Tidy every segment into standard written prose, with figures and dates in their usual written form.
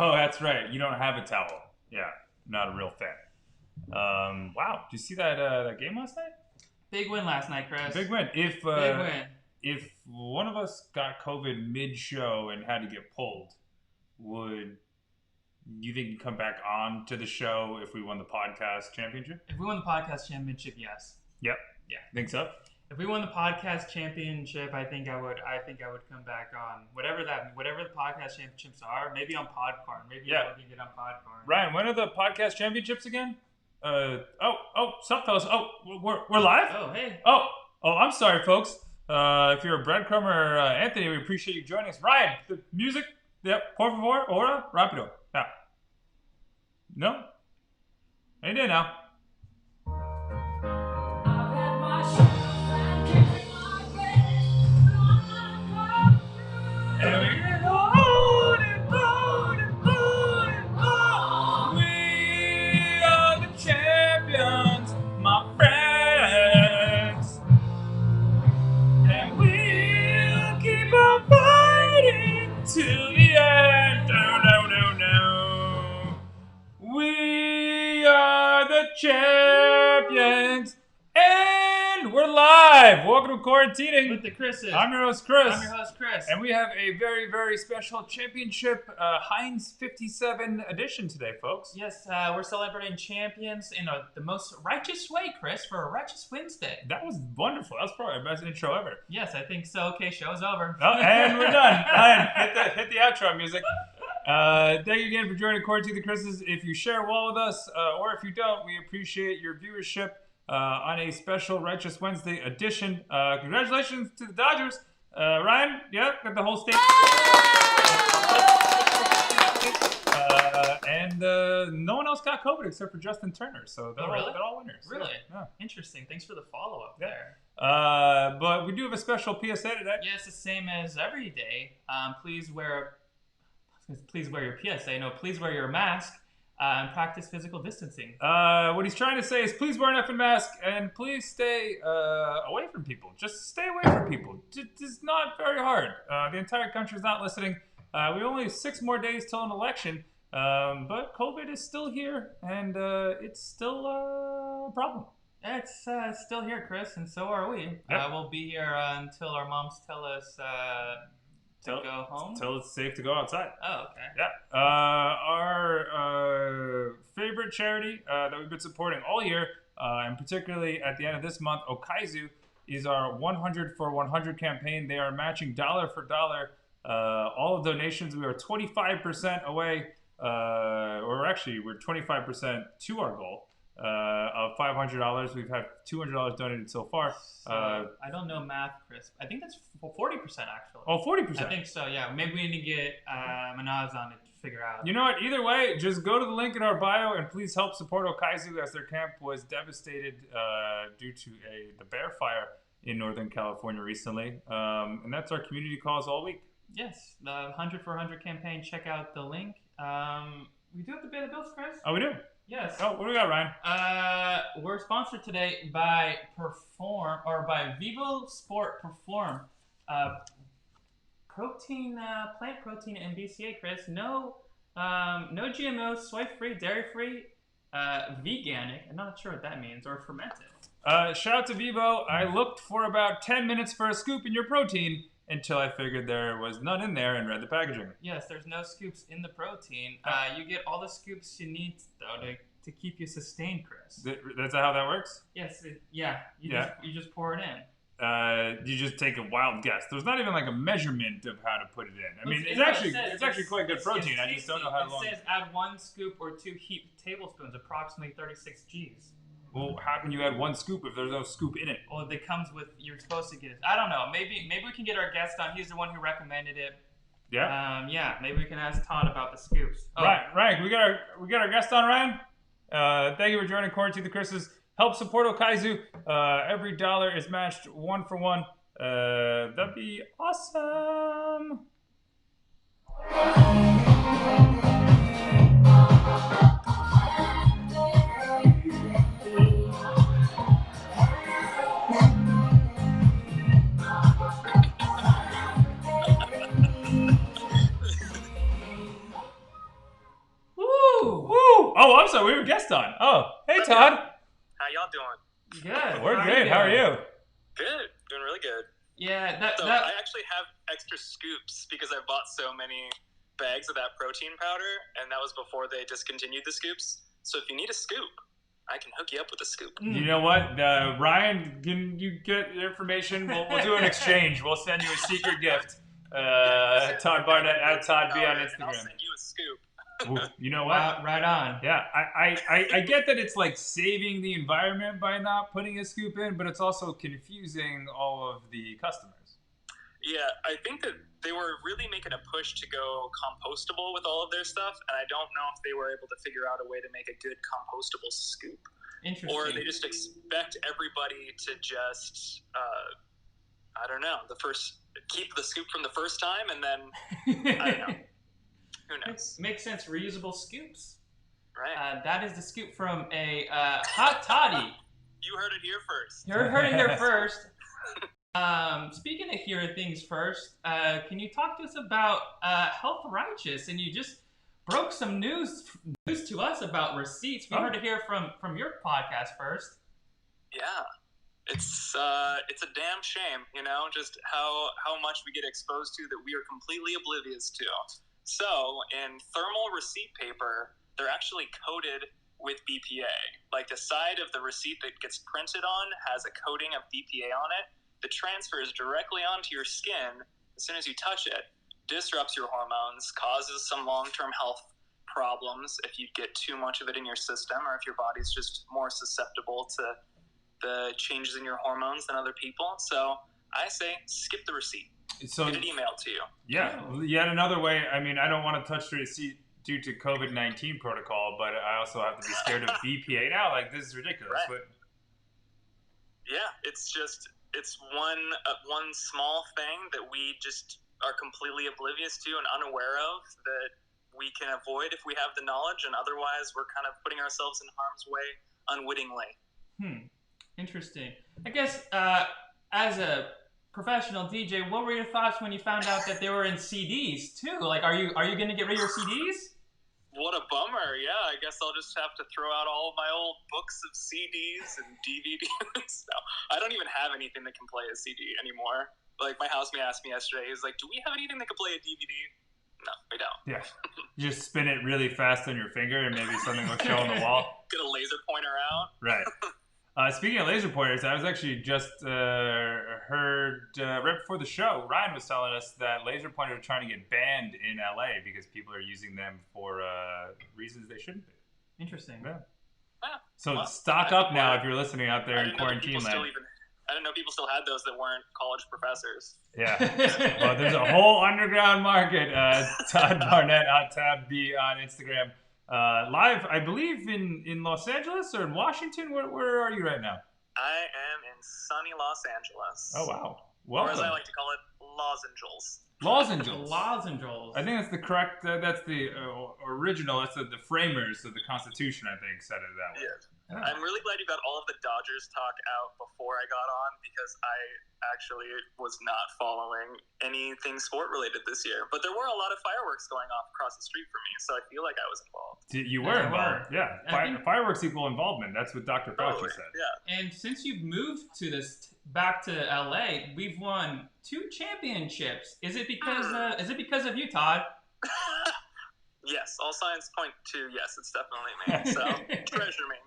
Oh, that's right. You don't have a towel. Yeah, not a real fan. Wow. Did you see that game last night? Big win last night, Chris. Big win. Big win. If one of us got COVID mid-show and had to get pulled, would you think you'd come back on to the show if we won the podcast championship? If we won the podcast championship, yes. Yep. Yeah. Think so? If we won the podcast championship, I think I would come back on whatever the podcast championships are. Maybe on Podcorn. Maybe I can get on Podcorn. Ryan, when are the podcast championships again? Sup, fellas? Oh, we're live. Oh, hey. Oh, I'm sorry, folks. If you're a breadcrumb or Anthony, we appreciate you joining us. Ryan, the music. Yep. Por favor, ahora, rápido. Yeah. No. Any day now. And we get on and on and on and on. We are the champions, my friends. And we'll keep on fighting till the end. No. We are the champions. And we're live. Welcome to Quarantining with the Chris's. I'm your host, Chris. I'm your host, Chris. And we have a very, very special championship Heinz 57 edition today, folks. Yes, we're celebrating champions in the most righteous way, Chris, for a Righteous Wednesday. That was wonderful. That was probably our best intro ever. Yes, I think so. Okay, show's over. Oh, and we're done. Hit the outro music. Thank you again for joining QWTChrises. If you share well with us, or if you don't, we appreciate your viewership. On a special Righteous Wednesday edition. Congratulations to the Dodgers. Ryan, got the whole state. And no one else got COVID except for Justin Turner. So they're all winners. Really? Yeah. Interesting. Thanks for the follow-up there. But we do have a special PSA today. Yes, the same as every day. Please wear your PSA. No, please wear your mask. And practice physical distancing. What he's trying to say is please wear an effing mask and please stay away from people. Just stay away from people. It's not very hard. The entire country's not listening. We only have 6 more days till an election, but COVID is still here and it's still a problem. It's still here, Chris, and so are we. Yep. We'll be here until our moms tell us to go home? Till it's safe to go outside. Oh, okay. Yeah. Our favorite charity that we've been supporting all year, and particularly at the end of this month, Okaizu, is our 100 for 100 campaign. They are matching dollar for dollar all of donations. We are 25% away, or actually we're 25% to our goal. Of $500. We've had $200 donated so far. So, I don't know math, Chris. I think that's 40% actually. Oh, 40%. I think so, yeah. Maybe we need to get Manaz on it to figure out. You know what? Either way, just go to the link in our bio and please help support Okaizu as their camp was devastated due to the bear fire in Northern California recently. And that's our community cause all week. Yes, the 100 for 100 campaign. Check out the link. We do have to pay the bills, Chris. Oh, we do? Yes. Oh, what do we got, Ryan? We're sponsored today by Vivo Sport Perform. Protein, plant protein and BCA, Chris. No GMOs, soy-free, dairy-free, veganic. I'm not sure what that means, or fermented. Shout out to Vivo. I looked for about 10 minutes for a scoop in your protein until I figured there was none in there and read the packaging. Yes, there's no scoops in the protein. You get all the scoops you need, though, to keep you sustained, Chris. That's how that works? Yes, you just pour it in. You just take a wild guess. There's not even like a measurement of how to put it in. I mean, it's actually quite good protein. I just don't know how long. It says add 1 scoop or 2 heaped tablespoons, approximately 36 Gs. Well, how can you add 1 scoop if there's no scoop in it? Well, it comes with, you're supposed to get it. I don't know. Maybe we can get our guest on. He's the one who recommended it. Yeah. Maybe we can ask Todd about the scoops. Oh. Ryan, we got our guest on, Ryan. Thank you for joining QWTChrises. Help support Okaizu. Every dollar is matched 1 for 1. That'd be awesome. Oh, I'm sorry. We have a guest on. Oh, hey, Todd. How y'all doing? Good. We're great. How are you? Good. Doing really good. Yeah, I actually have extra scoops because I bought so many bags of that protein powder, and that was before they discontinued the scoops. So if you need a scoop, I can hook you up with a scoop. You know what, Ryan? Can you get your information? We'll do an exchange. We'll send you a secret gift. Tod Barnett at Tod B on Instagram. And I'll send you a scoop. Ooh, you know what? right on. Yeah, I get that it's like saving the environment by not putting a scoop in, but it's also confusing all of the customers. Yeah, I think that they were really making a push to go compostable with all of their stuff, and I don't know if they were able to figure out a way to make a good compostable scoop. Interesting. Or they just expect everybody to just, I don't know, keep the scoop from the first time, and then, I don't know. Who knows? Makes sense. Reusable scoops. Right. That is the scoop from a Haute Toddy. You heard it here first. You heard it here first. Speaking of hearing things first, can you talk to us about Health Righteous? And you just broke some news to us about receipts. We heard it here from your podcast first. Yeah. It's a damn shame, just how much we get exposed to that we are completely oblivious to. So, in thermal receipt paper, they're actually coated with BPA. Like, the side of the receipt that gets printed on has a coating of BPA on it that transfers directly onto your skin as soon as you touch it, disrupts your hormones, causes some long-term health problems if you get too much of it in your system, or if your body's just more susceptible to the changes in your hormones than other people. So I say skip the receipt. So, get it emailed to you. Yeah, yet another way. I mean, I don't want to touch the receipt due to COVID-19 protocol, but I also have to be scared of BPA now. Like, this is ridiculous. Right. But yeah, it's one small thing that we just are completely oblivious to and unaware of that we can avoid if we have the knowledge, and otherwise we're kind of putting ourselves in harm's way unwittingly. Interesting. I guess as a professional DJ, what were your thoughts when you found out that they were in CDs too? Like, are you going to get rid of your CDs? What a bummer. Yeah, I guess I'll just have to throw out all of my old books of CDs and DVDs. No, I don't even have anything that can play a CD anymore. Like, my housemate asked me yesterday, he was like, do we have anything that can play a DVD? No, we don't. Yeah. You just spin it really fast on your finger and maybe something will show on the wall. Get a laser pointer out. Right. Speaking of laser pointers, I was actually just heard right before the show, Ryan was telling us that laser pointers are trying to get banned in LA because people are using them for reasons they shouldn't be. Interesting. Yeah. So stock up now if you're listening out there in quarantine land. I didn't know people still had those that weren't college professors. Yeah. Well, there's a whole underground market. Tod Barnett at Tab B on Instagram. Live, I believe, in Los Angeles or in Washington. Where are you right now? I am in sunny Los Angeles. Oh, wow. Welcome. Or as I like to call it, Los Angeles. Lozenges. I think that's the correct, that's the original, that's the framers of the Constitution, I think, said it that way. Yeah. I'm really glad you got all of the Dodgers talk out before I got on, because I actually was not following anything sport related this year. But there were a lot of fireworks going off across the street from me, so I feel like I was involved. You were involved, yeah. Fireworks equal involvement. That's what Dr. Fauci said. Yeah. And since you've moved to back to LA, we've won 2 championships. Is it because of you, Todd? Yes, all signs point to yes. It's definitely me. So treasure me.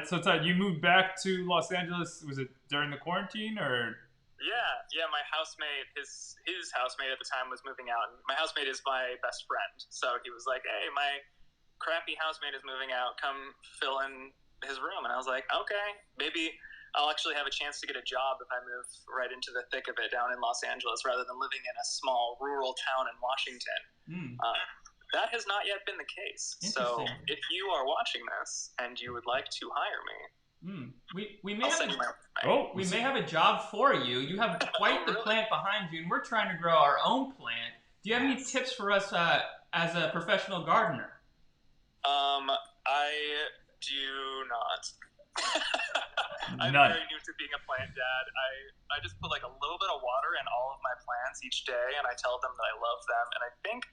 So Todd, you moved back to Los Angeles. Was it during the quarantine or? Yeah. My housemate, his housemate at the time was moving out. And my housemate is my best friend, so he was like, "Hey, my crappy housemate is moving out. Come fill in his room." And I was like, "Okay, maybe I'll actually have a chance to get a job if I move right into the thick of it down in Los Angeles, rather than living in a small rural town in Washington." That has not yet been the case. So if you are watching this and you would like to hire me, we may have a job for you. You have quite the plant behind you, and we're trying to grow our own plant. Do you have any tips for us as a professional gardener? I do not. I'm None. very new to being a plant dad. I just put like a little bit of water in all of my plants each day, and I tell them that I love them. And I think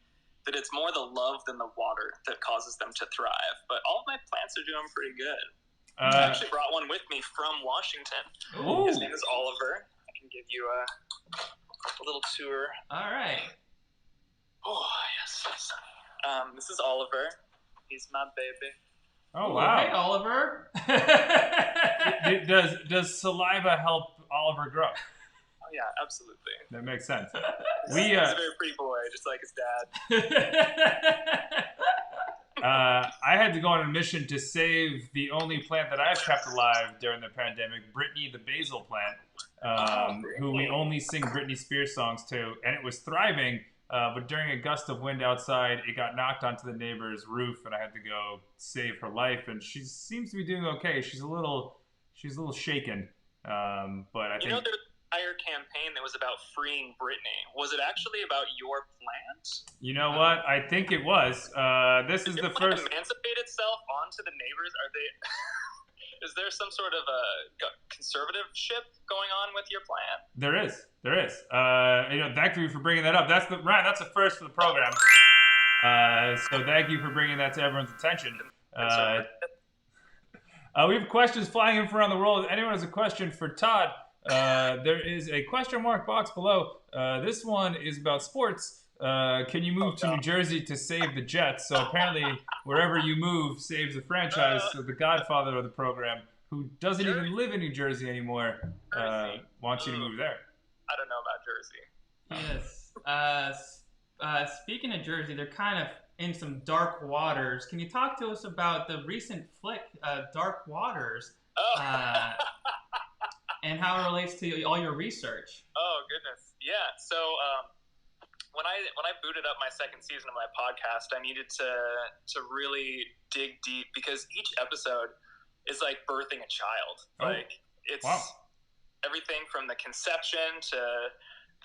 that it's more the love than the water that causes them to thrive. But all of my plants are doing pretty good. I actually brought one with me from Washington. Ooh. His name is Oliver. I can give you a little tour. All right. Oh, yes. This is Oliver. He's my baby. Oh, Ooh, wow. Hey, Oliver. Does saliva help Oliver grow? Oh, yeah, absolutely. That makes sense. He's a very pretty boy, just like his dad. I had to go on a mission to save the only plant that I've kept alive during the pandemic, Brittany the basil plant, who we only sing Britney Spears songs to, and it was thriving. But during a gust of wind outside, it got knocked onto the neighbor's roof, and I had to go save her life. And she seems to be doing okay. She's a little shaken, but I think. You know, there's an entire campaign that was about freeing Britney. Was it actually about your plant? You know what? I think it was. This is the first. Emancipate itself onto the neighbors. Are they? Is there some sort of a conservativeship going on with your plan? There is. Thank you for bringing that up. That's a first for the program. So thank you for bringing that to everyone's attention. We have questions flying in from around the world. If anyone has a question for Tod, there is a question mark box below. This one is about sports. Can you move to New Jersey to save the Jets? So apparently, wherever you move saves the franchise. So the godfather of the program, who doesn't even live in New Jersey anymore, wants you to move there. I don't know about Jersey. Yes. Speaking of Jersey, they're kind of in some dark waters. Can you talk to us about the recent flick, Dark Waters, and how it relates to all your research? Oh, goodness. Yeah. So when I booted up my second season of my podcast, I needed to really dig deep, because each episode is like birthing a child. Like, it's everything from the conception to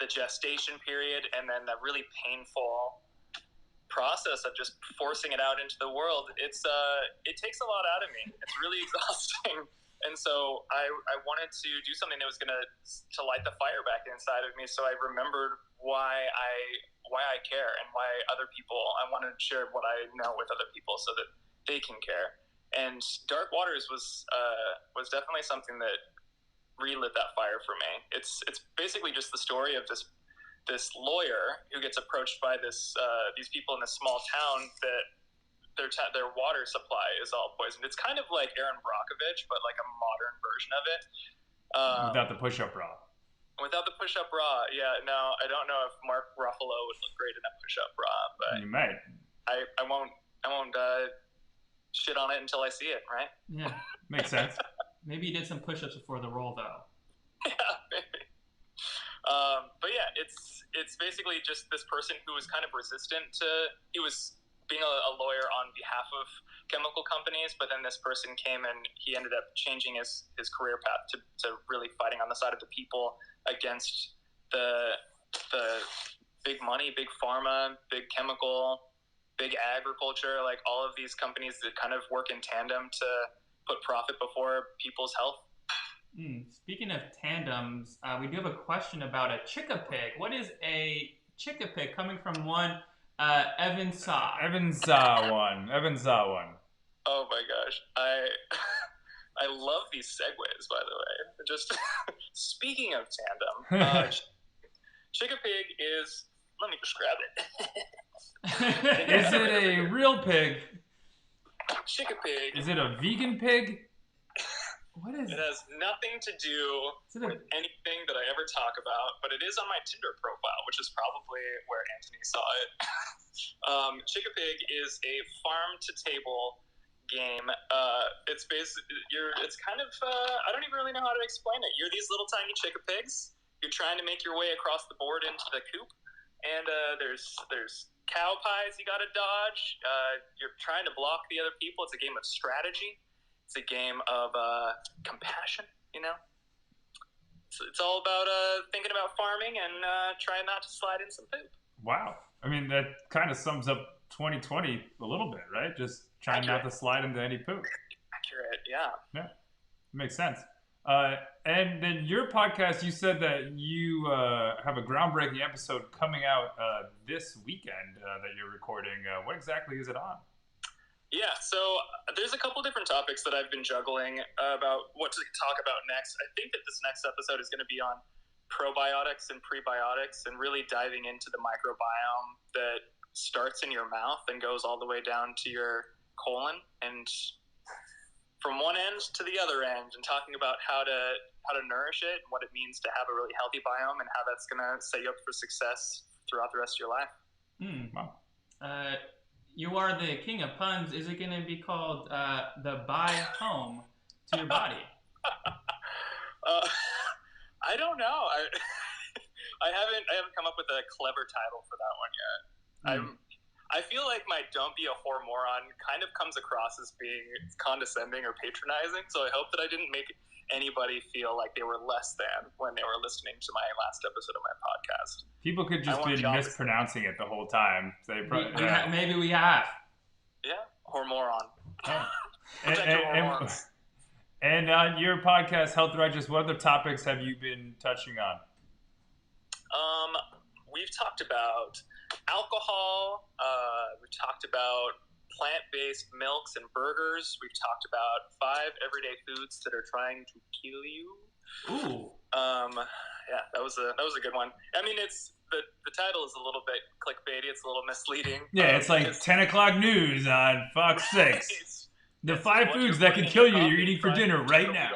the gestation period, and then that really painful process of just forcing it out into the world. It takes a lot out of me. It's really exhausting. And so I wanted to do something that was going to light the fire back inside of me. So I remembered why I care, and why other people, I wanted to share what I know with other people so that they can care. And Dark Waters was definitely something that relit that fire for me. It's basically just the story of this lawyer who gets approached by these people in this small town that their water supply is all poisoned. It's kind of like Aaron Brockovich, but like a modern version of it. Without the push-up bra. Without the push-up bra, yeah. No, I don't know if Mark Ruffalo would look great in a push-up bra, but you might. I won't shit on it until I see it, right? Yeah, makes sense. Maybe you did some push-ups before the role, though. Yeah, maybe. But yeah, it's basically just this person who was kind of resistant to. He was being a lawyer on behalf of chemical companies, but then this person came and he ended up changing his career path to really fighting on the side of the people against the big money, big pharma, big chemical, big agriculture, like all of these companies that kind of work in tandem to put profit before people's health. Speaking of tandems, we do have a question about a Chickapig. What is a Chickapig? Coming from one Evan Saw. Evan Saw one. Oh my gosh. I love these segues, by the way. Just speaking of tandem, Chickapig is, let me describe it. Is it a real pig? Chickapig. Is it a vegan pig? What is it? It has nothing to do with anything that I ever talk about, but it is on my Tinder profile, which is probably where Anthony saw it. Chickapig is a farm-to-table game. It's kind of, I don't even really know how to explain it. You're these little tiny Chickapigs. You're trying to make your way across the board into the coop, and there's cow pies you gotta dodge. You're trying to block the other people. It's a game of strategy. It's a game of compassion, you know? So it's all about thinking about farming and trying not to slide in some poop. Wow. I mean, that kind of sums up 2020 a little bit, right? Just trying not to slide into any poop. Accurate, yeah. Yeah, makes sense. And then your podcast, you said that you have a groundbreaking episode coming out this weekend that you're recording. What exactly is it on? Yeah, so there's a couple different topics that I've been juggling about what to talk about next. I think that this next episode is going to be on probiotics and prebiotics and really diving into the microbiome that starts in your mouth and goes all the way down to your colon and from one end to the other end, and talking about how to nourish it and what it means to have a really healthy biome and how that's going to set you up for success throughout the rest of your life. Wow. You are the king of puns. Is it going to be called the biome to your body? I don't know. I haven't come up with a clever title for that one yet. I feel like my "don't be a whore moron" kind of comes across as being condescending or patronizing. So I hope that I didn't make anybody feel like they were less than when they were listening to my last episode of my podcast. People could just be mispronouncing it the whole time. Maybe we have. Yeah, whore moron. And on your podcast, Health Righteous, what other topics have you been touching on? We've talked about alcohol. We've talked about plant-based milks and burgers. We've talked about 5 everyday foods that are trying to kill you. Ooh. Yeah, that was a good one. I mean, it's the title is a little bit clickbaity. It's a little misleading. Yeah, it's like 10 o'clock news on Fox 6. The 5 foods that can kill you you're eating for dinner right now.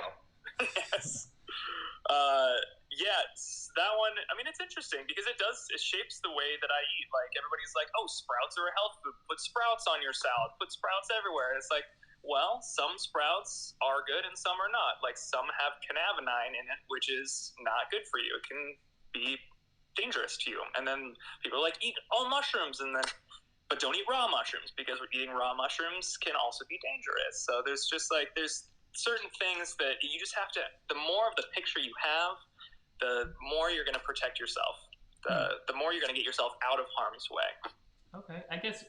Yes. That one, I mean, it's interesting because it shapes the way that I eat. Like, everybody's like, oh, sprouts are a health food. Put sprouts on your salad. Put sprouts everywhere. And it's like, well, some sprouts are good and some are not. Like, some have cannabinoid in it, which is not good for you. It can be dangerous to you. And then people are like, eat all mushrooms, but don't eat raw mushrooms because eating raw mushrooms can also be dangerous. So there's certain things that you just have to, the more of the picture you have, the more you're going to protect yourself. The more you're going to get yourself out of harm's way. Okay, I guess,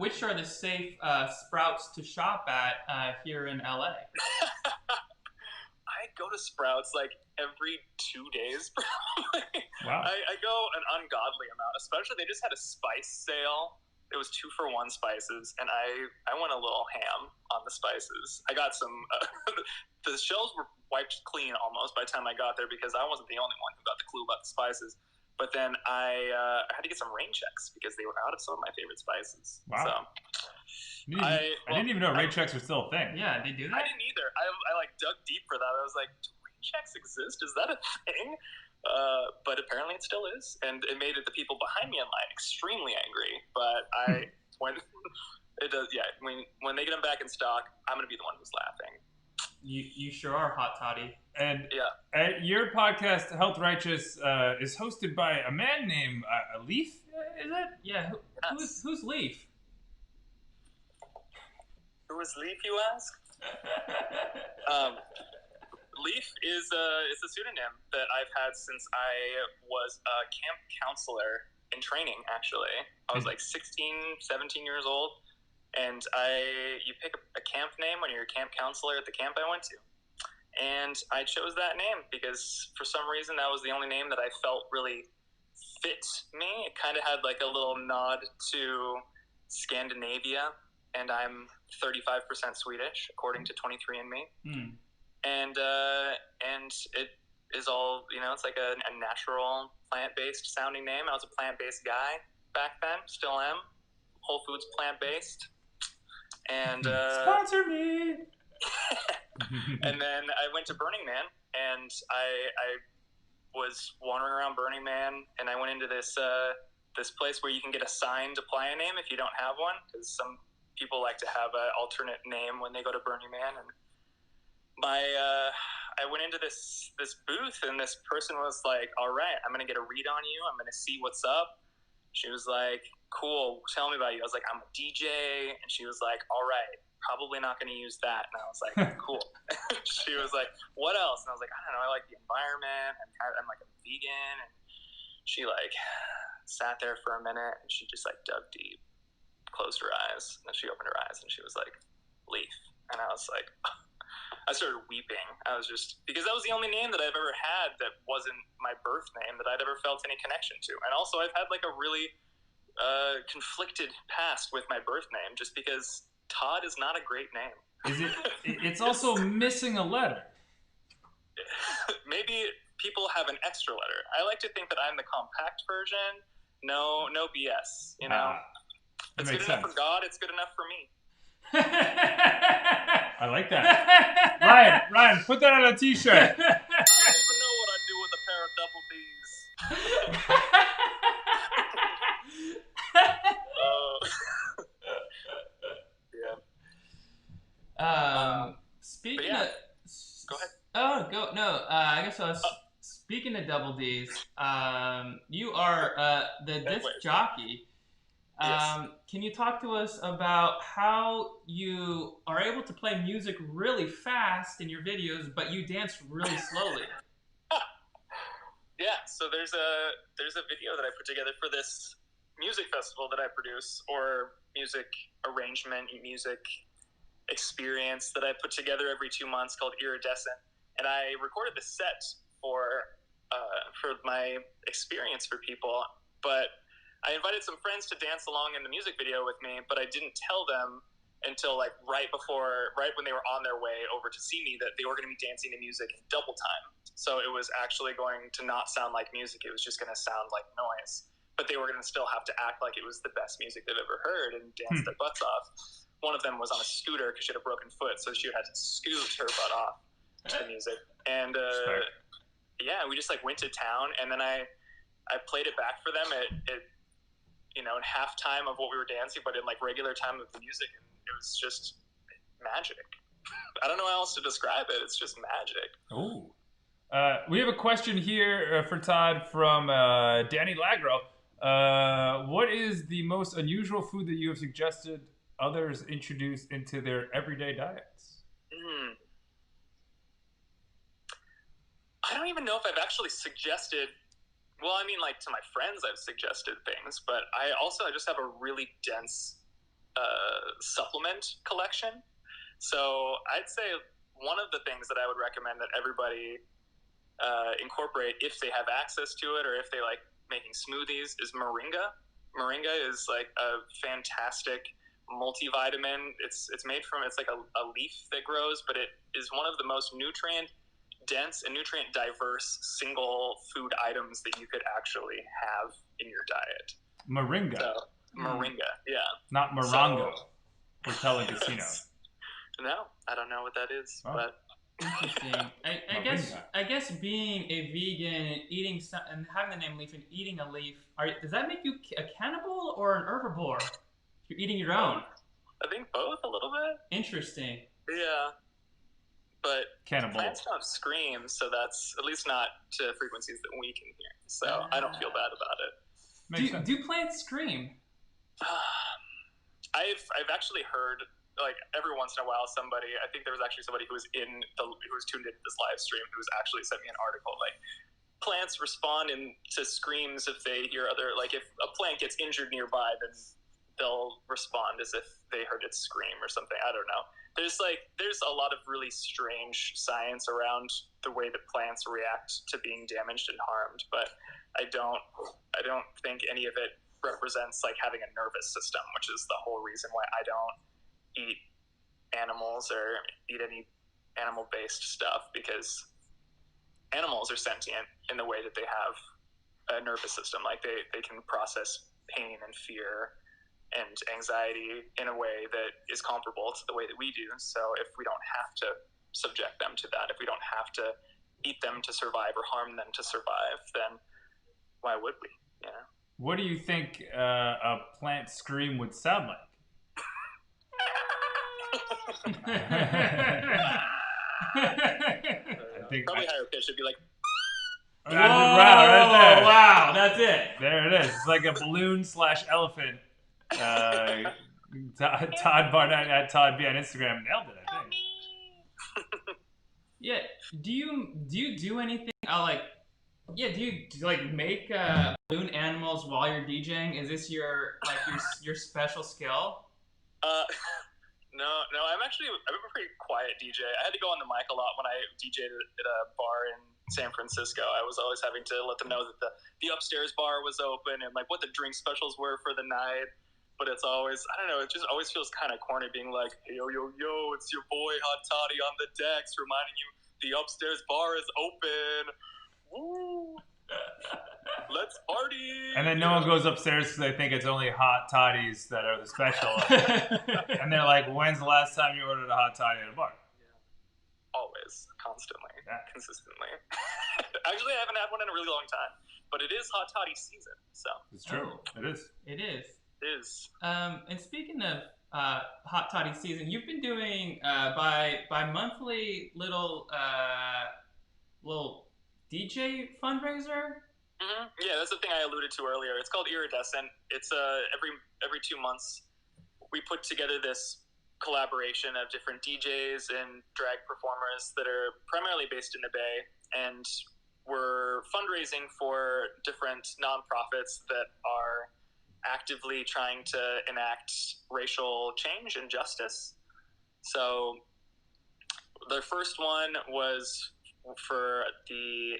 which are the safe Sprouts to shop at here in LA? I go to Sprouts like every 2 days, probably. Wow. I go an ungodly amount, especially they just had a spice sale. It was 2 for 1 spices, and I went a little ham on the spices. I got some, the shelves were wiped clean almost by the time I got there because I wasn't the only one who got the clue about the spices. But then I had to get some rain checks because they were out of some of my favorite spices. Wow. So, I didn't even know rain checks were still a thing. Yeah, they do that? I didn't either. I like dug deep for that. I was like, do rain checks exist? Is that a thing? But apparently it still is. And it made the people behind me in line extremely angry. But when they get them back in stock, I'm going to be the one who's laughing. You sure are, Haute Toddy. And your podcast, Health Righteous, is hosted by a man named Lief, is it? Yeah, who's Lief? Who is Lief, you ask? Lief is a pseudonym that I've had since I was a camp counselor in training, actually. I was like 16, 17 years old. And you pick a camp name when you're a camp counselor at the camp I went to. And I chose that name because for some reason that was the only name that I felt really fit me. It kind of had like a little nod to Scandinavia, and I'm 35% Swedish, according to 23andMe. And it is all, it's like a natural plant-based sounding name. I was a plant-based guy back then, still am. Whole Foods plant-based. And sponsor me. And then I went to Burning Man, and I was wandering around Burning Man, and I went into this place where you can get a signed playa name if you don't have one, because some people like to have an alternate name when they go to Burning Man. And I went into this booth, and this person was like, "All right, I'm gonna get a read on you. I'm gonna see what's up." She was like, "Cool, tell me about you." I was like, "I'm a DJ," and she was like, "All right, probably not going to use that." And I was like, "Cool." She was like, "What else?" And I was like, "I don't know. I like the environment. I'm like a vegan." And she like sat there for a minute, and she just like dug deep, closed her eyes, and then she opened her eyes, and she was like, "Lief." And I was like, I started weeping. I was just, because that was the only name that I've ever had that wasn't my birth name that I'd ever felt any connection to. And also I've had like a really conflicted past with my birth name, just because Tod is not a great name. Is it? It's also missing a letter. Maybe people have an extra letter. I like to think that I'm the compact version. No BS, you know? It's good enough for God, it's good enough for me. I like that. Ryan, put that on a t-shirt. I don't even know what I'd do with a pair of double D's. Yeah. Speaking of... Go ahead. Oh, go. No, I guess I was... Speaking of double D's, you are the disc jockey. Yes. Can you talk to us about how you are able to play music really fast in your videos, but you dance really slowly? Yeah, so there's a video that I put together for this music festival that I produce, or music arrangement, music experience that I put together every 2 months called Iridescent, and I recorded the set for my experience for people, but I invited some friends to dance along in the music video with me, but I didn't tell them until like right when they were on their way over to see me that they were going to be dancing to music in double time. So it was actually going to not sound like music. It was just going to sound like noise. But they were going to still have to act like it was the best music they've ever heard and dance their butts off. One of them was on a scooter because she had a broken foot, so she had to scoot her butt off to the music. And yeah, we just like went to town, and then I played it back for them at in halftime of what we were dancing, but in like regular time of the music, and it was just magic. I don't know how else to describe it. It's just magic. Oh. We have a question here for Tod from Danny Lagro. What is the most unusual food that you have suggested others introduce into their everyday diets? I don't even know if I've actually suggested. Well, I mean, like, to my friends, I've suggested things, but I just have a really dense supplement collection. So I'd say one of the things that I would recommend that everybody incorporate if they have access to it, or if they like making smoothies, is moringa. Moringa is like a fantastic multivitamin. It's made from, it's like a leaf that grows, but it is one of the most nutrient dense and nutrient diverse single food items that you could actually have in your diet. Moringa. So, moringa, yeah. Not morongo. For telling casinos. No, I don't know what that is, but interesting. I guess being a vegan and and having the name Lief and eating a leaf, does that make you a cannibal or an herbivore? You're eating your own. I think both a little bit. Interesting. Yeah. But cannibal. Plants don't scream, so that's at least not to frequencies that we can hear. So I don't feel bad about it. Do plants scream? I've actually heard, like, every once in a while, I think there was actually somebody who was tuned into this live stream who was actually sent me an article like, plants respond to screams if they hear like if a plant gets injured nearby, then they'll respond as if they heard it scream or something. I don't know. There's a lot of really strange science around the way that plants react to being damaged and harmed, but I don't think any of it represents like having a nervous system, which is the whole reason why I don't eat animals or eat any animal-based stuff, because animals are sentient in the way that they have a nervous system. Like they can process pain and fear and anxiety in a way that is comparable to the way that we do. So if we don't have to subject them to that, if we don't have to eat them to survive or harm them to survive, then why would we? You know? What do you think a plant scream would sound like? Probably higher pitch. It'd be like, whoa, right there. Wow, that's it. There it is. It's like a balloon / elephant. Tod Barnett at Tod B on Instagram nailed it, I think. Yeah. Do you do anything? Do you make balloon animals while you're DJing? Is this your special skill? No, I'm a pretty quiet DJ. I had to go on the mic a lot when I DJ'd at a bar in San Francisco. I was always having to let them know that the upstairs bar was open and like what the drink specials were for the night. But it's always, I don't know, it just always feels kind of corny being like, hey, yo, it's your boy Haute Toddy on the decks reminding you the upstairs bar is open. Woo! Let's party! And then no one goes upstairs because they think it's only hot toddies that are the special. And they're like, when's the last time you ordered a hot toddy at a bar? Yeah. Always. Constantly. Yeah. Consistently. Actually, I haven't had one in a really long time. But it is Haute Toddy season, so. It's true. It is. It is. It is. And speaking of Haute Toddy season, you've been doing bi-monthly little DJ fundraiser. Mm-hmm. Yeah, that's the thing I alluded to earlier. It's called Iridescent. It's every 2 months we put together this collaboration of different DJs and drag performers that are primarily based in the Bay, and we're fundraising for different nonprofits that are actively trying to enact racial change and justice. So the first one was for the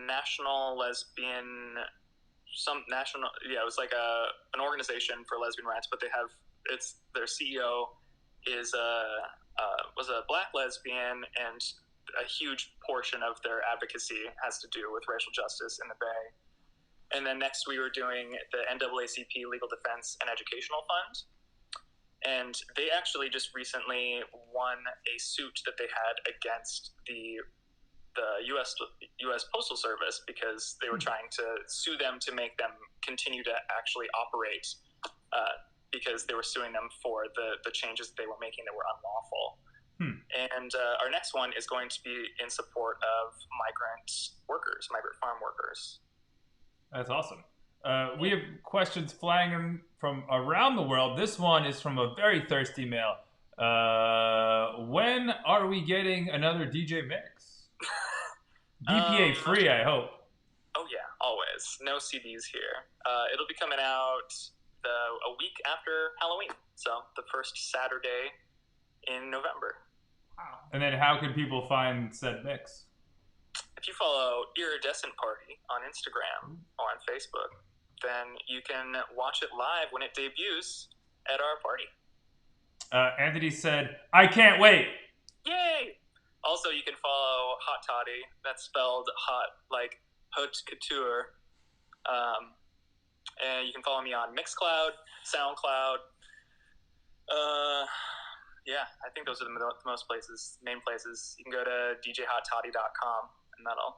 National Lesbian, it was like an organization for lesbian rights, but their CEO was a black lesbian, and a huge portion of their advocacy has to do with racial justice in the Bay. And then next we were doing the NAACP Legal Defense and Educational Fund. And they actually just recently won a suit that they had against the U.S. Postal Service because they were trying to sue them to make them continue to actually operate because they were suing them for the changes that they were making that were unlawful. And our next one is going to be in support of migrant farm workers. That's awesome. We have questions flying in from around the world. This one is from a very thirsty male. When are we getting another DJ mix? DPA free, I hope. Oh yeah, always. No CDs here. It'll be coming out a week after Halloween, so the first Saturday in November. Wow. And then how can people find said mix? If you follow Iridescent Party on Instagram or on Facebook, then you can watch it live when it debuts at our party. Anthony said, I can't wait. Yay! Also, you can follow Haute Toddy. That's spelled hot like haute couture. And you can follow me on Mixcloud, SoundCloud. Yeah, I think those are the main places. You can go to djhautetoddy.com, and that'll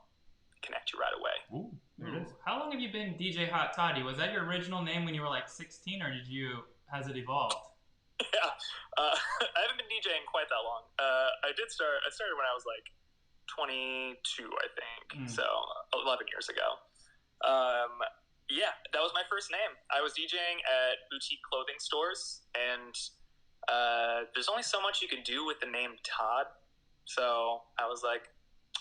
connect you right away. Ooh, there it is. How long have you been DJ Haute Toddy? Was that your original name when you were like 16, or has it evolved? Yeah, I haven't been DJing quite that long. I started when I was like 22, I think, so 11 years ago. Yeah, that was my first name. I was DJing at boutique clothing stores, and there's only so much you can do with the name Todd, so I was like,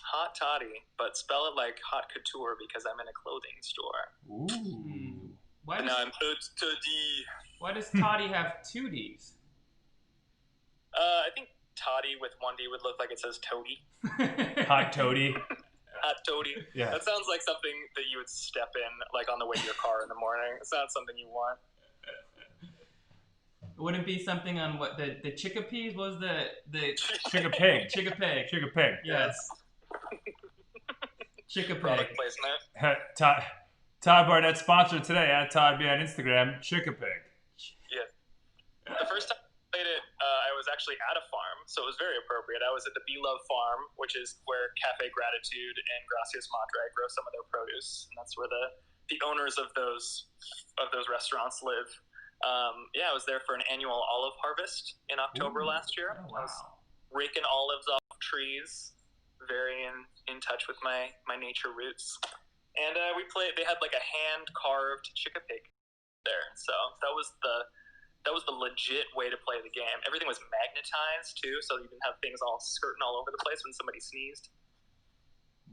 Haute Toddy, but spell it like haute couture because I'm in a clothing store. Ooh. I'm Haute Toddy. Why does Toddy have 2 Ds? I think Toddy with 1 D would look like it says Toady. Hot Toddy. Hot Toddy. Yeah. That sounds like something that you would step in like on the way to your car in the morning. It's not something you want. Wouldn't be something on what the Chickapig was the Chickapig. Chickapig. Yes. Chickapig. Product placement. Tod Barnett sponsored today at Tod B on Instagram. Chickapig. Yeah. The first time I played it, I was actually at a farm, so it was very appropriate. I was at the Be Love Farm, which is where Cafe Gratitude and Gracias Madre grow some of their produce, and that's where the owners of those restaurants live. Yeah, I was there for an annual olive harvest in October last year. Oh, wow. I was raking olives off trees, very in touch with my nature roots. And they had like a hand-carved Chickapig there, so that was the legit way to play the game. Everything was magnetized too, so you didn't have things all skirting all over the place when somebody sneezed.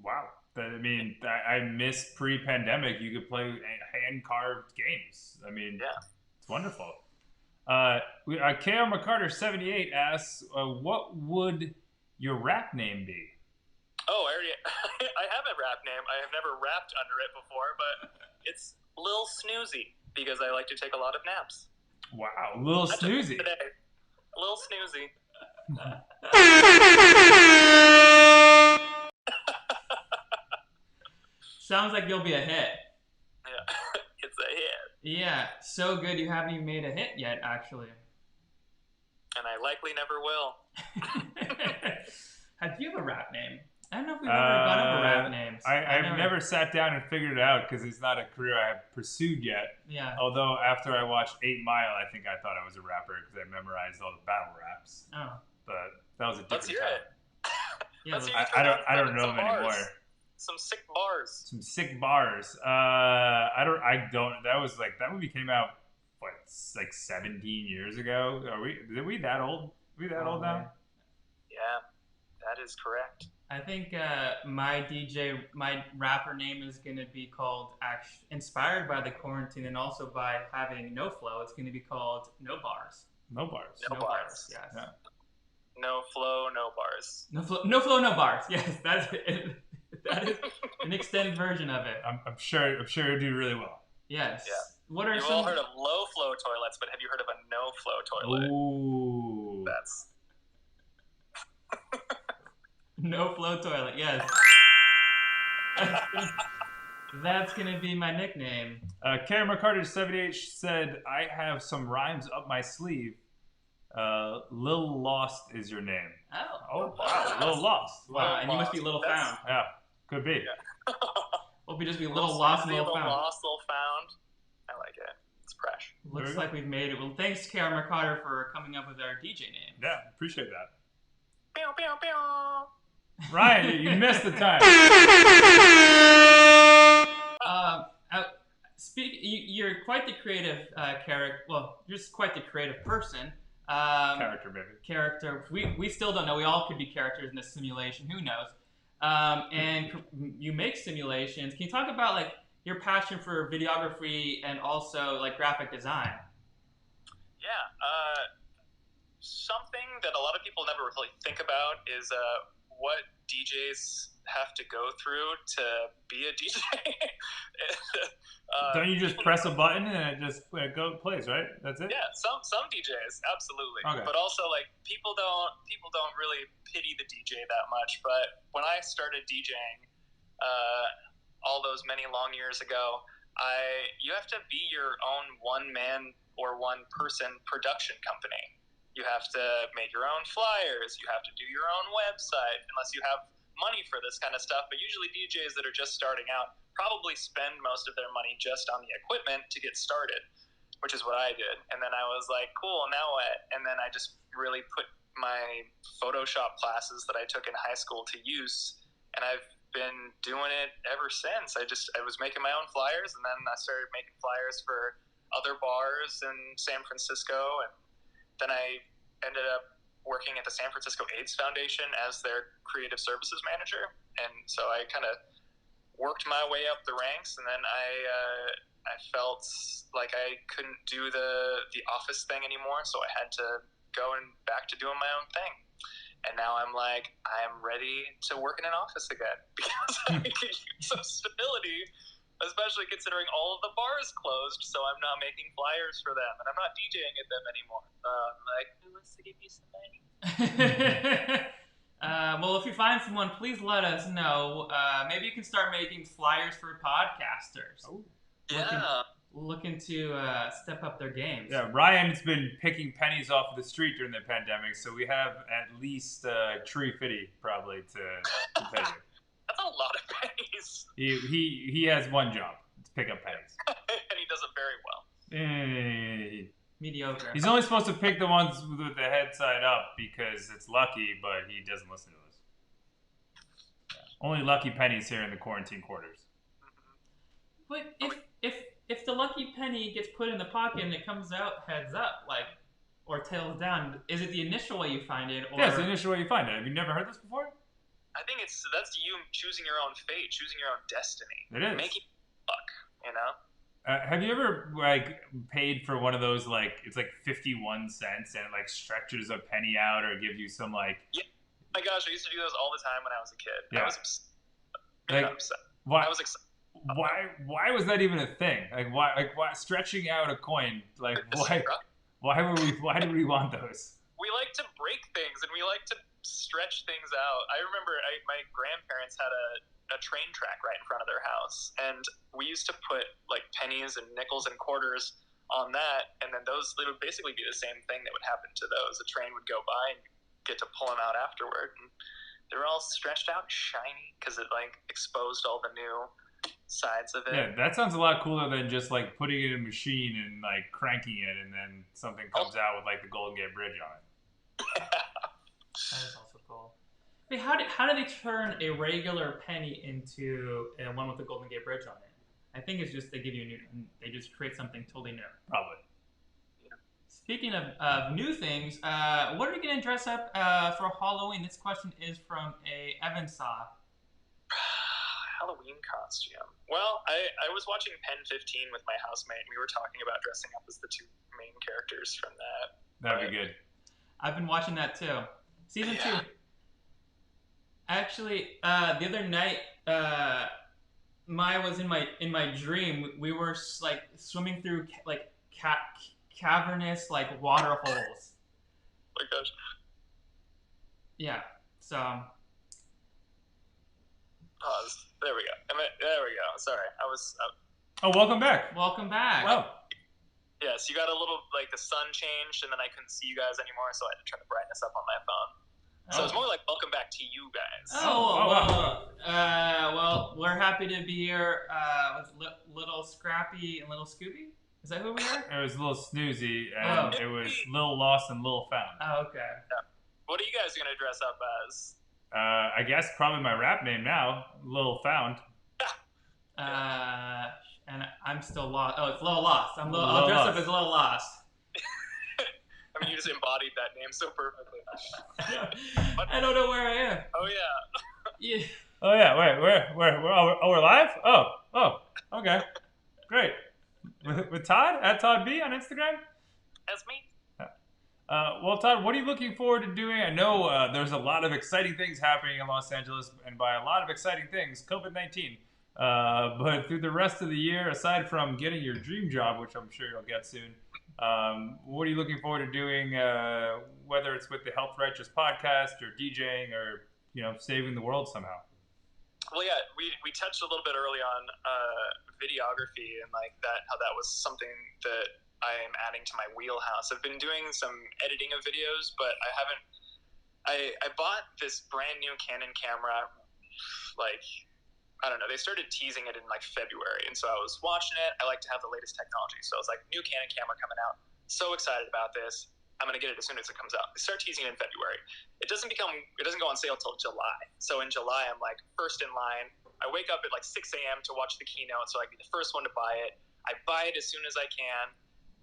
Wow. I miss pre-pandemic. You could play hand-carved games. Yeah. It's wonderful. KR McCarter78 asks, what would your rap name be? Oh, I have a rap name. I have never rapped under it before, but it's Lil Snoozy because I like to take a lot of naps. Wow, Lil Snoozy. Today. Lil Snoozy. Sounds like you'll be a hit. Yeah, it's a hit. Yeah, so good you haven't even made a hit yet, actually. And I likely never will. Do you have a rap name? I don't know if we've ever gone over rap names. I've never sat down and figured it out because it's not a career I have pursued yet. Yeah. Although after I watched 8 Mile, I think I thought I was a rapper because I memorized all the battle raps. Oh. But that was a different Let's hear time. it. Yeah, I don't know them anymore. Some sick bars. Some sick bars. That movie came out like 17 years ago. Are we that old? Are we that old now? Yeah, that is correct. I think my rapper name is going to be called, inspired by the quarantine and also by having no flow, it's going to be called No Bars. No Bars. No bars. Yes. Yeah. No flow, no bars. No flow, no bars. Yes, that's it. That is an extended version of it. I'm sure it'll do really well. Yes. Yeah. What are You've all heard of low flow toilets, but have you heard of a no flow toilet? Ooh. That's no flow toilet? Yes. That's gonna be my nickname. Karen McCarter78 said, "I have some rhymes up my sleeve. Lil Lost is your name." Oh wow, Lil Lost. Wow, and you must be Lil Found. Yeah, could be. Yeah. Hope you just be Lil Lost, Lil Found. Lost, Lil Found. I like it. It's fresh. Looks like we've made it. Well, thanks, Karen McCarter, for coming up with our DJ name. Yeah, appreciate that. Pew, pew, pew. Ryan, you missed the time. You're quite the creative character. Well, you're just quite the creative person. Character, baby. Character. We still don't know. We all could be characters in this simulation. Who knows? And you make simulations. Can you talk about like your passion for videography and also like graphic design? Yeah. Something that a lot of people never really think about is what DJs have to go through to be a DJ. Don't you just press a button and it just plays, right? That's it? Yeah, some DJs, absolutely. Okay. But also like people don't really pity the DJ that much. But when I started DJing all those many long years ago, you have to be your own one man or one person production company. You have to make your own flyers. You have to do your own website, unless you have money for this kind of stuff. But usually DJs that are just starting out probably spend most of their money just on the equipment to get started, which is what I did. And then I was like, cool, now what? And then I just really put my Photoshop classes that I took in high school to use. And I've been doing it ever since. I was making my own flyers, and then I started making flyers for other bars in San Francisco, and then I ended up working at the San Francisco AIDS Foundation as their creative services manager. And so I kind of worked my way up the ranks, and then I felt like I couldn't do the office thing anymore, so I had to go back to doing my own thing. And now I'm like, I'm ready to work in an office again because I could use some stability, especially considering all of the bars closed, so I'm not making flyers for them, and I'm not DJing at them anymore. I'm like, who wants to give me some money? Well, if you find someone, please let us know. Maybe you can start making flyers for podcasters. Oh. Yeah. Looking to step up their games. Yeah, Ryan's been picking pennies off of the street during the pandemic, so we have at least $350 probably to pay you. That's a lot of pennies. He has one job, to pick up pennies. And he does it very well. Mediocre. He's only supposed to pick the ones with the head side up because it's lucky, but he doesn't listen to us. Yeah. Only lucky pennies here in the quarantine quarters. But if the lucky penny gets put in the pocket and it comes out heads up, like, or tails down, is it the initial way you find it? Or... Yeah, it's the initial way you find it. Have you never heard this before? I think that's you choosing your own fate, choosing your own destiny. It is. Making luck, you know? Have you ever like paid for one of those like it's like 51 cents and it like stretches a penny out or gives you some like Yeah. My gosh, I used to do those all the time when I was a kid. Yeah. I was upset. Like, upset. why? I was excited. Why was that even a thing? Like why stretching out a coin? Like why did we want those? We like to break things and we like to stretch things out. I remember my grandparents had a train track right in front of their house, and we used to put like pennies and nickels and quarters on that, and then they would basically be the same thing that would happen to those. A train would go by and get to pull them out afterward, and they were all stretched out and shiny because it like exposed all the new sides of it. Yeah, that sounds a lot cooler than just like putting it in a machine and like cranking it and then something comes out with like the Golden Gate Bridge on it. That is also cool. Wait, how do they turn a regular penny into one with the Golden Gate Bridge on it? I think it's just they give you a new, they just create something totally new. Probably. Yeah. Speaking of new things, what are you gonna dress up for Halloween? This question is from a Evan Saw. Halloween costume. Well, I was watching Pen 15 with my housemate, and we were talking about dressing up as the two main characters from that. That'd be good. I've been watching that too. Season 2. Actually, the other night, Maya was in my dream. We were like swimming through like cavernous like water holes. Oh my gosh. Yeah. So. Pause. There we go. There we go. Sorry, I was. Oh, welcome back. Welcome back. Wow. Yes, you got a little like the sun changed, and then I couldn't see you guys anymore, so I had to turn the brightness up on my phone. So it's more like welcome back to you guys. Well, we're happy to be here with Little Scrappy and Little Scooby. Is that who we are? It was Lil Snoozy, and it was Lil Lost and Lil Found. Oh, okay. Yeah. What are you guys gonna dress up as? I guess probably my rap name now, Lil Found. And I'm still lost. Oh, it's Lil Lost. I'll dress up as Lil Lost. I mean, you just embodied that name so perfectly. I don't know where I am. Oh yeah. Yeah. Oh yeah. Wait, where? We're live. Oh. Okay. Great. With Todd at Tod B on Instagram. That's me. Well, Todd, what are you looking forward to doing? I know there's a lot of exciting things happening in Los Angeles, and by a lot of exciting things, COVID-19. But through the rest of the year, aside from getting your dream job, which I'm sure you'll get soon, what are you looking forward to doing? Whether it's with the Health Righteous podcast, or DJing, or saving the world somehow. Well, yeah, we touched a little bit early on videography and like that, how that was something that I am adding to my wheelhouse. I've been doing some editing of videos, but I haven't. I bought this brand new Canon camera, like, I don't know, they started teasing it in like February, and so I was watching it. I like to have the latest technology, so I was like, new Canon camera coming out. So excited about this. I'm gonna get it as soon as it comes out. They start teasing it in February. It doesn't go on sale till July. So in July, I'm like first in line. I wake up at like 6 a.m. to watch the keynote, so I can be the first one to buy it. I buy it as soon as I can,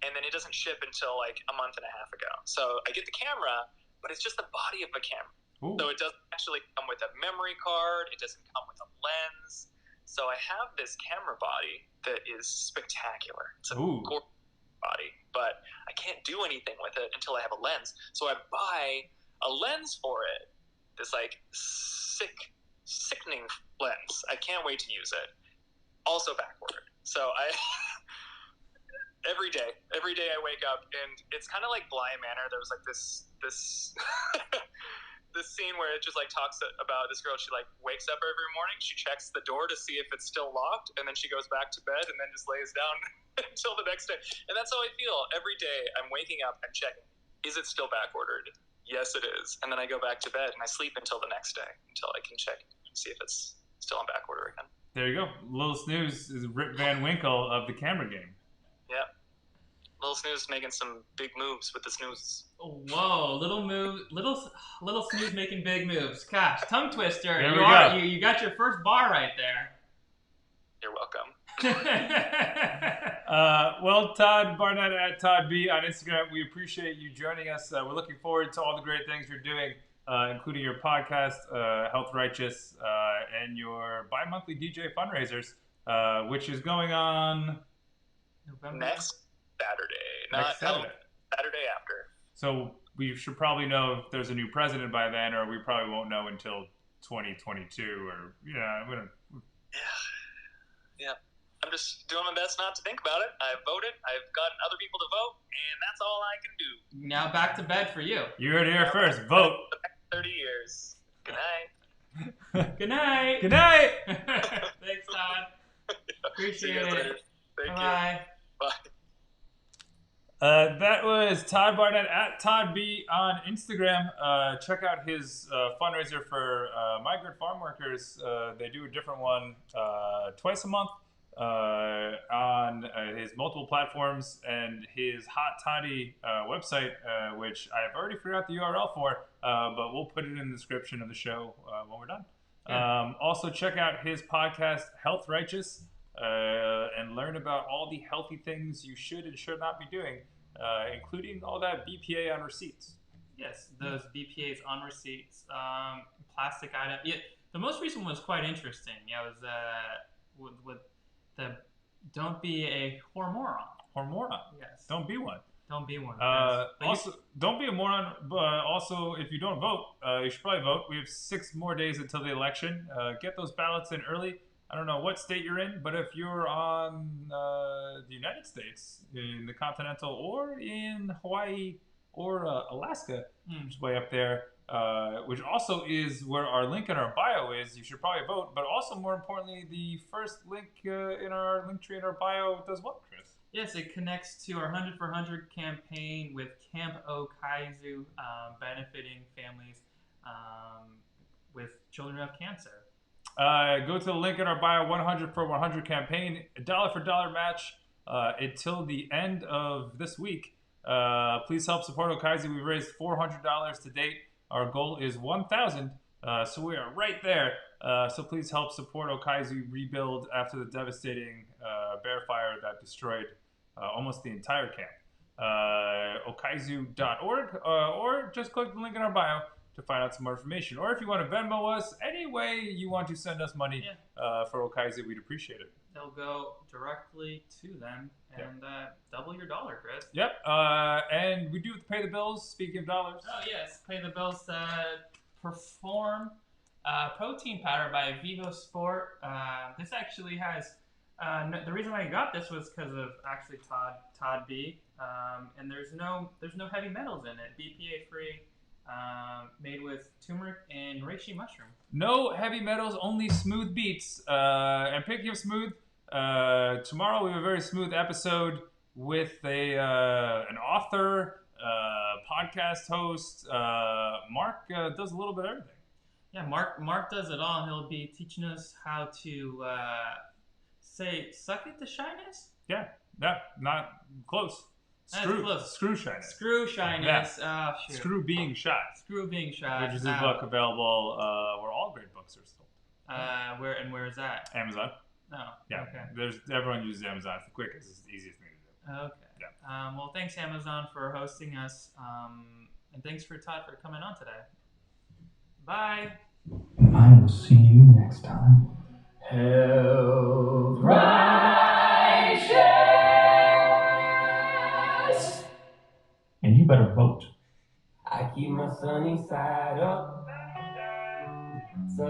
and then it doesn't ship until like a month and a half ago. So I get the camera, but it's just the body of a camera. Ooh. So it doesn't actually come with a memory card. It doesn't come with a lens. So I have this camera body that is spectacular. It's a gorgeous body, but I can't do anything with it until I have a lens. So I buy a lens for it. This like sickening lens. I can't wait to use it. Also backward. So every day I wake up, and it's kind of like Bly Manor. There was like this this scene where it just like talks about this girl. She like wakes up every morning, she checks the door to see if it's still locked, and then she goes back to bed and then just lays down until the next day. And that's how I feel every day. I'm waking up and checking, is it still back ordered? Yes, it is. And then I go back to bed and I sleep until the next day until I can check and see if it's still on back order again. There you go. Lil Snooze is Rip Van Winkle of the camera game. Yeah. Lil Snooze making some big moves with the snooze. Whoa, little Snooze making big moves. Gosh, tongue twister. You got your first bar right there. You're welcome. Well, Tod Barnett at Tod B on Instagram, we appreciate you joining us. We're looking forward to all the great things you're doing, including your podcast, Health Righteous, and your bi-monthly DJ fundraisers, which is going on Next Saturday. Next Saturday. Saturday after. So we should probably know if there's a new president by then, or we probably won't know until 2022. Or Yeah. I'm just doing my best not to think about it. I've voted. I've gotten other people to vote, and that's all I can do. Now back to bed for you. You heard it here first. Vote. 30 years. Good night. Good night. Good night. Thanks, Todd. Appreciate it. Thank you. Bye. Bye. That was Tod Barnett at Tod B on Instagram. Check out his fundraiser for migrant farm workers. They do a different one twice a month on his multiple platforms, and his Haute Toddy website, which I've already figured out the URL for, but we'll put it in the description of the show when we're done. Yeah. Also, check out his podcast, Health Righteous, and learn about all the healthy things you should and should not be doing, including all that BPA on receipts. Yes, those BPAs on receipts, plastic item. Yeah, the most recent one was quite interesting. Yeah, it was with the don't be a whoremoron. Whoremoron. Yes. Don't be one. Don't be one. Also, don't be a moron. But also, if you don't vote, you should probably vote. We have 6 more days until the election. Get those ballots in early. I don't know what state you're in, but if you're on the United States, in the continental, or in Hawaii or Alaska, which is way up there, which also is where our link in our bio is, you should probably vote. But also, more importantly, the first link in our link tree in our bio does what, Chris? Yes, it connects to our 100 for 100 campaign with Camp Okaizu, benefiting families with children who have cancer. Go to the link in our bio, 100 for 100 campaign, $1 for $1 match until the end of this week. Please help support Okaizu. We've raised $400 to date. Our goal is $1,000, so we are right there. So please help support Okaizu rebuild after the devastating bear fire that destroyed almost the entire camp. Okaizu.org, or just click the link in our bio to find out some more information. Or if you want to Venmo us, any way you want to send us money for Okaizu, we'd appreciate it. They'll go directly to them and double your dollar, Chris. Yep. And we do have to pay the bills. Speaking of dollars. Oh, yes. Pay the bills to Perform Protein Powder by Vivo Sport. This actually has... the reason I got this was because of actually Tod B. And there's no heavy metals in it. BPA free. Made with turmeric and reishi mushroom. No heavy metals, only smooth beats. And speaking of smooth, tomorrow we have a very smooth episode with an author, podcast host. Mark does a little bit of everything. Yeah, Mark does it all. He'll be teaching us how to say "suck it" to shyness. Yeah, not close. Screw shyness. Screw shyness. Yeah. Oh, shoot. Screw being shy. Screw being shy. Which is a book available where all great books are sold. Where is that? Amazon. Oh. Yeah. Okay. Everyone uses Amazon. It's the quickest, it's the easiest thing to do. Okay. Yeah. Well, thanks Amazon for hosting us. And thanks for Tod for coming on today. Bye. I will see you next time. Health Righteous. And you better vote. I keep my sunny side up.